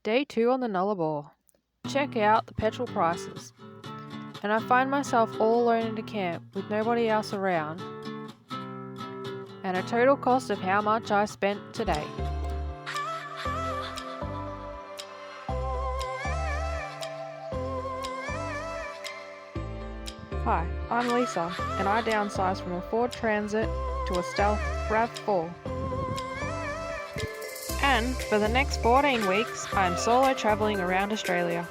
Day 2 on the Nullarbor. Check out the petrol prices. And I find myself all alone in the camp with nobody else around. And a total cost of how much I spent today. Hi, I'm Lisa, and I downsized from a Ford Transit to a Stealth RAV4. And for the next 14 weeks, I'm solo travelling around Australia.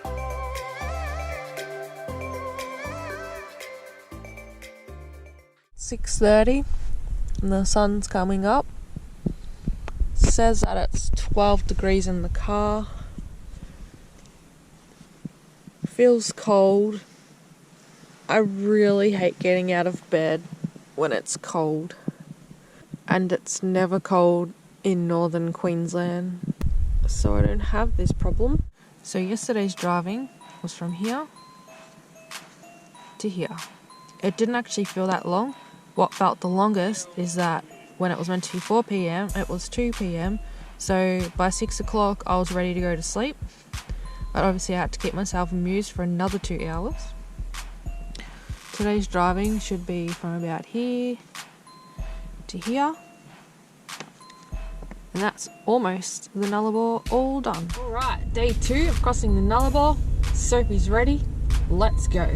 It's 6:30 and the sun's coming up. Says that it's 12 degrees in the car. Feels cold. I really hate getting out of bed when it's cold. And it's never cold in northern Queensland, so I don't have this problem. So yesterday's driving was from here to here. It didn't actually feel that long. What felt the longest is that when it was meant to be 4 p.m, it was 2 p.m. So by 6 o'clock I was ready to go to sleep. But obviously I had to keep myself amused for another 2 hours. Today's driving should be from about here to here. And that's almost the Nullarbor all done. Alright, day 2 of crossing the Nullarbor. Sophie's ready. Let's go.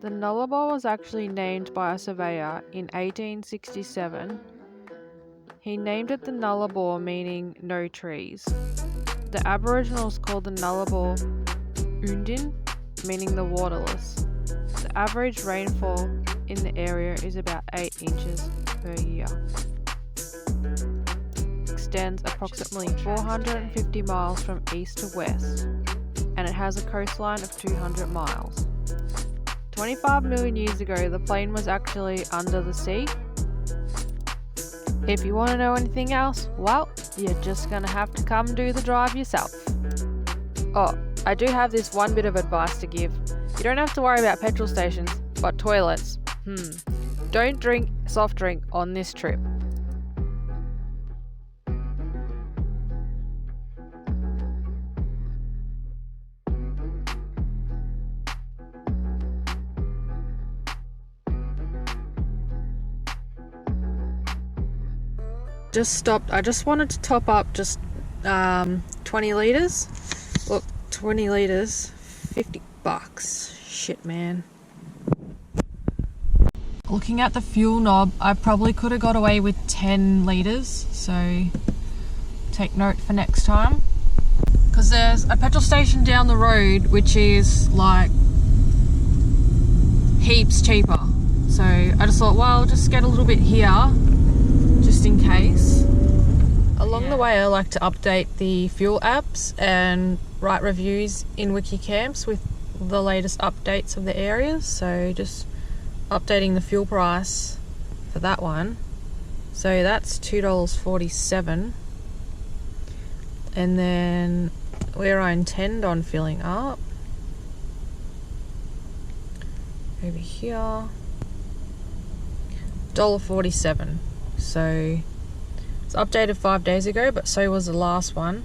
The Nullarbor was actually named by a surveyor in 1867. He named it the Nullarbor, meaning no trees. The Aboriginals called the Nullarbor Undin, meaning the waterless. The average rainfall in the area is about 8 inches per year. Extends approximately 450 miles from east to west, and it has a coastline of 200 miles. 25 million years ago, the plain was actually under the sea. If you want to know anything else, well, you're just gonna have to come do the drive yourself. Oh, I do have this one bit of advice to give. You don't have to worry about petrol stations, but toilets. Don't drink soft drink on this trip. Just stopped. I just wanted to top up just 20 litres. Look, 20 litres, $50. Shit, man. Looking at the fuel knob, I probably could have got away with 10 litres, so take note for next time. Because there's a petrol station down the road which is like heaps cheaper. So I just thought, well, I'll just get a little bit here, just in case. Along the way, I like to update the fuel apps and write reviews in Wikicamps with the latest updates of the areas. So just updating the fuel price for that one. So that's $2.47. And then where I intend on filling up, over here, $1.47. So it's updated 5 days ago, but so was the last one.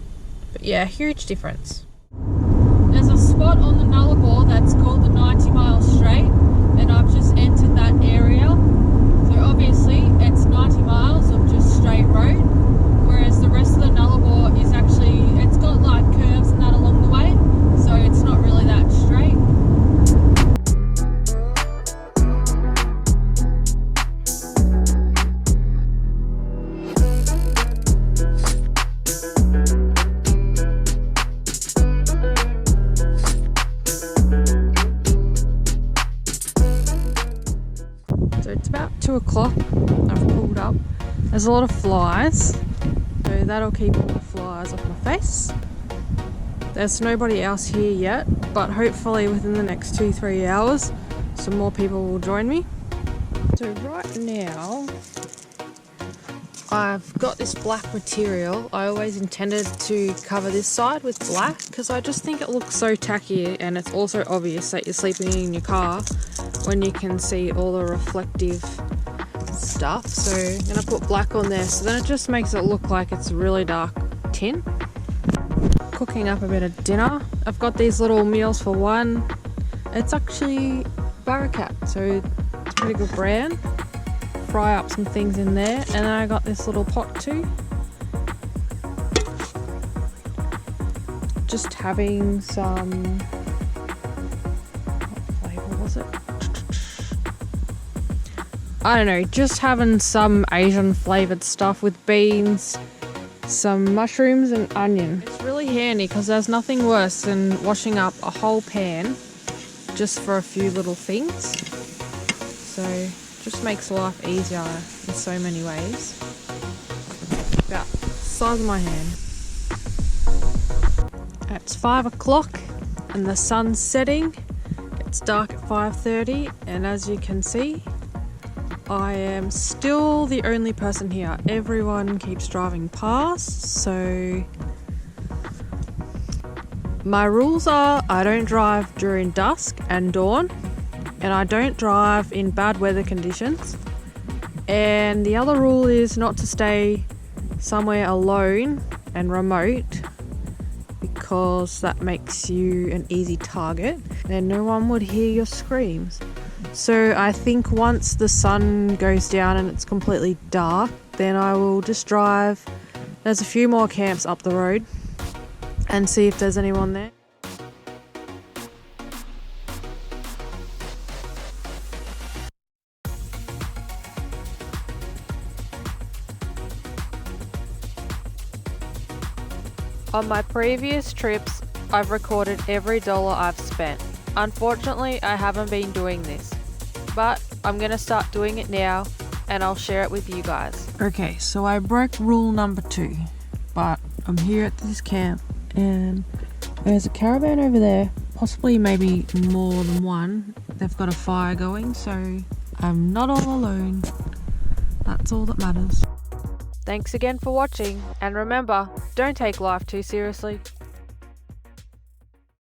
But yeah, huge difference. There's a spot on the Nullarbor that's called the 90 Mile Straight, and I've just entered that area. So obviously it's 90 miles of just straight road, whereas the rest of the Nullarbor is actually, it's got like curves and that along the way, so it's not really that straight. So it's about 2 o'clock, I've pulled up. There's a lot of flies, so that'll keep all the flies off my face. There's nobody else here yet, but hopefully within the next 2-3 hours, some more people will join me. So right now, I've got this black material. I always intended to cover this side with black because I just think it looks so tacky, and it's also obvious that you're sleeping in your car when you can see all the reflective stuff. So I'm going to put black on there, so then it just makes it look like it's really dark tin. cooking up a bit of dinner. I've got these little meals for one. It's actually Barakat, so it's a pretty good brand. Fry up some things in there, and then I got this little pot too. Just having some, what flavour was it? I don't know, just having some Asian flavoured stuff with beans, some mushrooms and onion. It's really handy because there's nothing worse than washing up a whole pan just for a few little things. So just makes life easier in so many ways. About the size of my hand. It's 5 o'clock and the sun's setting. It's dark at 5:30, and as you can see, I am still the only person here. Everyone keeps driving past, so my rules are I don't drive during dusk and dawn, and I don't drive in bad weather conditions. And the other rule is not to stay somewhere alone and remote, because that makes you an easy target and no one would hear your screams. So I think once the sun goes down and it's completely dark, then I will just drive. There's a few more camps up the road and see if there's anyone there. On my previous trips, I've recorded every dollar I've spent. Unfortunately, I haven't been doing this, but I'm going to start doing it now and I'll share it with you guys. Okay, so I broke rule number 2, but I'm here at this camp and there's a caravan over there, possibly maybe more than one. They've got a fire going, so I'm not all alone. That's all that matters. Thanks again for watching, and remember, don't take life too seriously.